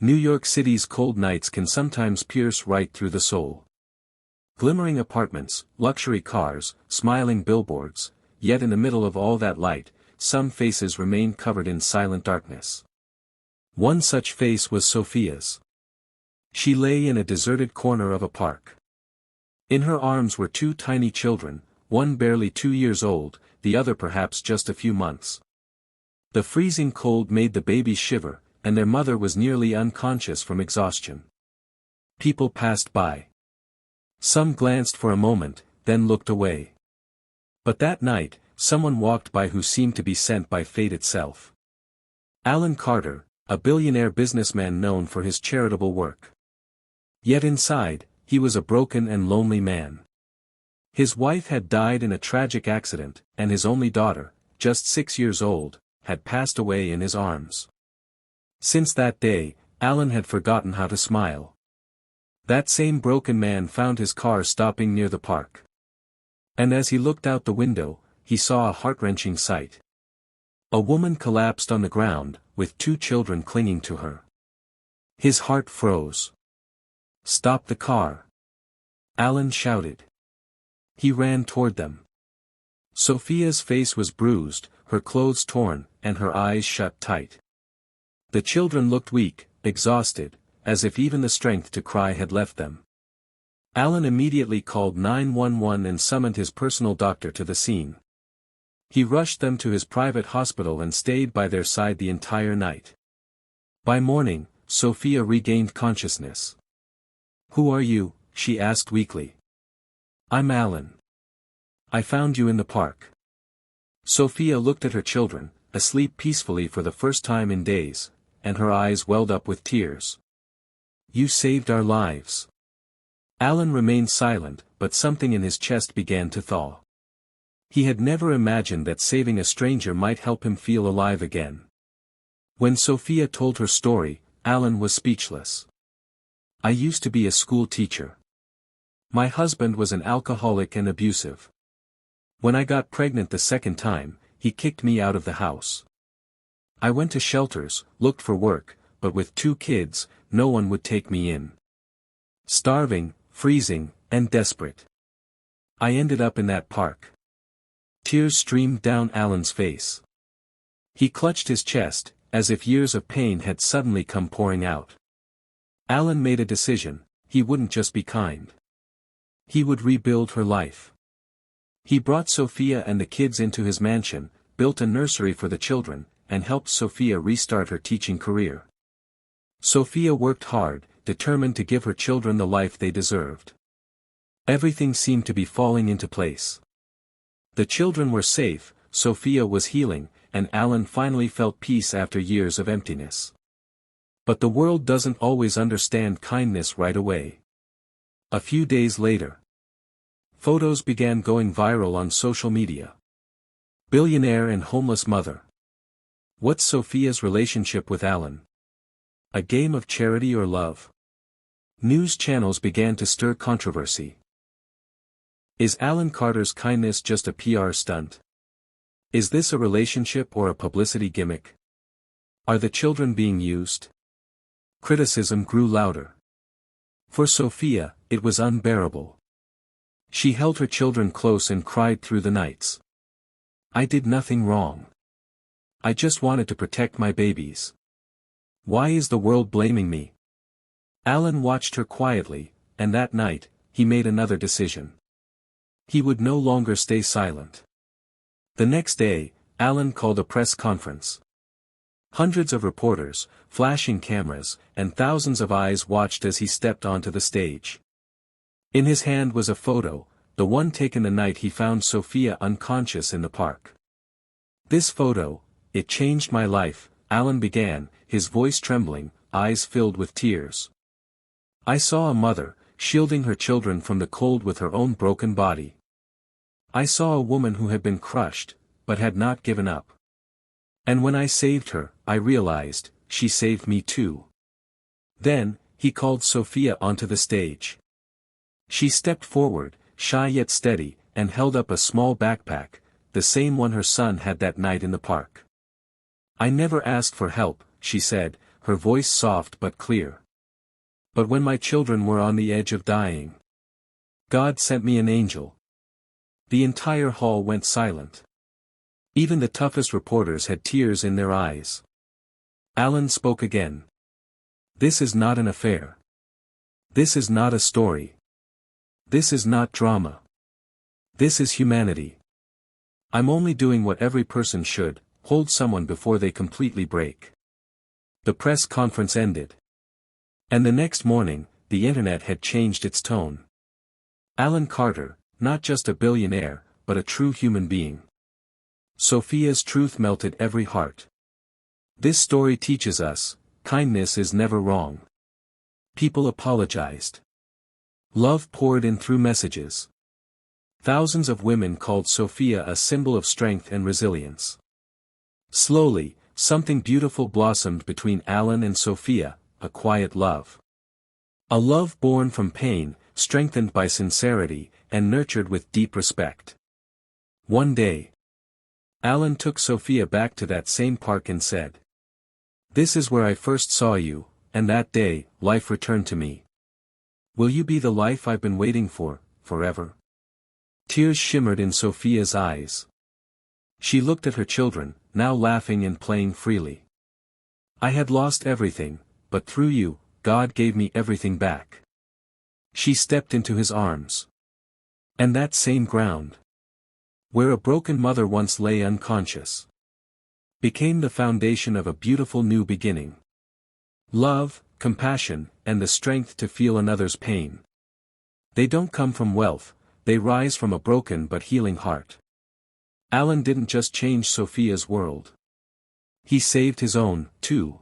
New York City's cold nights can sometimes pierce right through the soul. Glimmering apartments, luxury cars, smiling billboards, yet in the middle of all that light, some faces remain covered in silent darkness. One such face was Sophia's. She lay in a deserted corner of a park. In her arms were two tiny children, one barely 2 years old, the other perhaps just a few months. The freezing cold made the babies shiver, and their mother was nearly unconscious from exhaustion. People passed by. Some glanced for a moment, then looked away. But that night, someone walked by who seemed to be sent by fate itself. Alan Carter, a billionaire businessman known for his charitable work. Yet inside, he was a broken and lonely man. His wife had died in a tragic accident, and his only daughter, just 6 years old, had passed away in his arms. Since that day, Alan had forgotten how to smile. That same broken man found his car stopping near the park. And as he looked out the window, he saw a heart-wrenching sight. A woman collapsed on the ground, with 2 children clinging to her. His heart froze. "Stop the car!" Alan shouted. He ran toward them. Sophia's face was bruised, her clothes torn, and her eyes shut tight. The children looked weak, exhausted, as if even the strength to cry had left them. Alan immediately called 911 and summoned his personal doctor to the scene. He rushed them to his private hospital and stayed by their side the entire night. By morning, Sophia regained consciousness. "Who are you?" she asked weakly. "I'm Alan. I found you in the park." Sophia looked at her children, asleep peacefully for the first time in days, and her eyes welled up with tears. "You saved our lives." Alan remained silent, but something in his chest began to thaw. He had never imagined that saving a stranger might help him feel alive again. When Sophia told her story, Alan was speechless. "I used to be a school teacher. My husband was an alcoholic and abusive. When I got pregnant the second time, he kicked me out of the house. I went to shelters, looked for work, but with 2 kids, no one would take me in. Starving, freezing, and desperate. I ended up in that park." Tears streamed down Alan's face. He clutched his chest, as if years of pain had suddenly come pouring out. Alan made a decision: he wouldn't just be kind. He would rebuild her life. He brought Sophia and the kids into his mansion, built a nursery for the children, and helped Sophia restart her teaching career. Sophia worked hard, determined to give her children the life they deserved. Everything seemed to be falling into place. The children were safe, Sophia was healing, and Alan finally felt peace after years of emptiness. But the world doesn't always understand kindness right away. A few days later, photos began going viral on social media. Billionaire and homeless mother. What's Sophia's relationship with Alan? A game of charity or love? News channels began to stir controversy. Is Alan Carter's kindness just a PR stunt? Is this a relationship or a publicity gimmick? Are the children being used? Criticism grew louder. For Sophia, it was unbearable. She held her children close and cried through the nights. "I did nothing wrong. I just wanted to protect my babies. Why is the world blaming me?" Alan watched her quietly, and that night, he made another decision. He would no longer stay silent. The next day, Alan called a press conference. Hundreds of reporters, flashing cameras, and thousands of eyes watched as he stepped onto the stage. In his hand was a photo, the one taken the night he found Sophia unconscious in the park. "This photo, it changed my life," Alan began, his voice trembling, eyes filled with tears. "I saw a mother, shielding her children from the cold with her own broken body. I saw a woman who had been crushed, but had not given up. And when I saved her, I realized, she saved me too." Then, he called Sophia onto the stage. She stepped forward, shy yet steady, and held up a small backpack, the same one her son had that night in the park. "I never asked for help," she said, her voice soft but clear. But when my children were on the edge of dying, God sent me an angel. The entire hall went silent. Even the toughest reporters had tears in their eyes. Alan spoke again. This is not an affair. This is not a story. This is not drama. This is humanity. I'm only doing what every person should, hold someone before they completely break. The press conference ended. And the next morning, the internet had changed its tone. Alan Carter, not just a billionaire, but a true human being. Sophia's truth melted every heart. This story teaches us, kindness is never wrong. People apologized. Love poured in through messages. Thousands of women called Sophia a symbol of strength and resilience. Slowly, something beautiful blossomed between Alan and Sophia, a quiet love. A love born from pain, strengthened by sincerity, and nurtured with deep respect. One day, Alan took Sophia back to that same park and said, "This is where I first saw you, and that day, life returned to me. Will you be the life I've been waiting for, forever?" Tears shimmered in Sophia's eyes. She looked at her children, now laughing and playing freely. "I had lost everything, but through you, God gave me everything back." She stepped into his arms. And that same ground, where a broken mother once lay unconscious, became the foundation of a beautiful new beginning. Love, compassion, and the strength to feel another's pain. They don't come from wealth, they rise from a broken but healing heart. Alan didn't just change Sophia's world. He saved his own, too.